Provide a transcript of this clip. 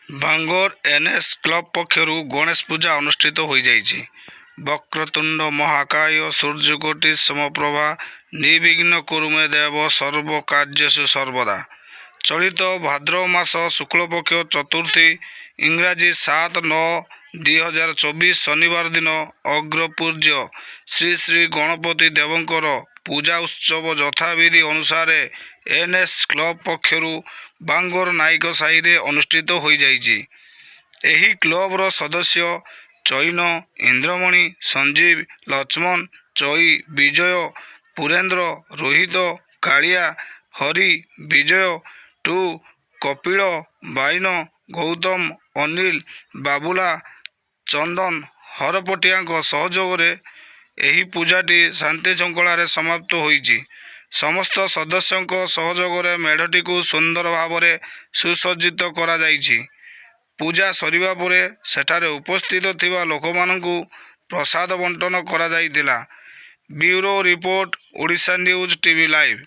ଭାଙ୍ଗର NS club ପକ୍ଷରୁ ଗଣେଶ ପୂଜା ଅନୁଷ୍ଠିତ ହୋଇଯାଇଛି। ବକ୍ରତୁଣ୍ଡ ମହାକାୟ ସୂର୍ଯ୍ୟକୋଟି ସମପ୍ରଭା ନିର୍ବିଘ୍ନ କୁରୁ ମେ ଦେବ ସର୍ବକାର୍ଯ୍ୟେଷୁ ସର୍ବଦା। ଚଳିତ ଭାଦ୍ରବ ମାସ ଶୁକ୍ଳପକ୍ଷ ଚତୁର୍ଥୀ ଇଂରାଜୀ 7/9/2024 ଶନିବାର ଦିନ ଅଗ୍ରପୂଜ୍ୟ ଶ୍ରୀ ଶ୍ରୀ ଗଣପତି ଦେବଙ୍କର ପୂଜା ଉତ୍ସବ ଯଥାବିଧି ଅନୁସାରେ ଏନ୍ଏସ୍ କ୍ଲବ ପକ୍ଷରୁ ଭାଙ୍ଗର ନାୟକ ସାହିରେ ଅନୁଷ୍ଠିତ ହୋଇଯାଇଛି। ଏହି କ୍ଲବର ସଦସ୍ୟ ଚଇନ, ଇନ୍ଦ୍ରମଣି, ସଞ୍ଜୀବ, ଲକ୍ଷ୍ମଣ, ଚଇ, ବିଜୟ, ପୁରେନ୍ଦ୍ର, ରୋହିତ, କାଳିଆ, ହରି, ବିଜୟ, ଟୁ, କପିଳ, ବାଇନ, ଗୌତମ, ଅନିଲ, ବାବୁଲା, ଚନ୍ଦନ, ହରପଟିଆଙ୍କ ସହଯୋଗରେ ଏହି ପୂଜାଟି ଶାନ୍ତି ଶୃଙ୍ଖଳାରେ ସମାପ୍ତ ହୋଇଛି। ସମସ୍ତ ସଦସ୍ୟଙ୍କ ସହଯୋଗରେ ମେଢ଼ଟିକୁ ସୁନ୍ଦର ଭାବରେ ସୁସଜ୍ଜିତ କରାଯାଇଛି। ପୂଜା ସରିବା ପରେ ସେଠାରେ ଉପସ୍ଥିତ ଥିବା ଲୋକମାନଙ୍କୁ ପ୍ରସାଦ ବଣ୍ଟନ କରାଯାଇଥିଲା। Bureau report, Odisha news TV live.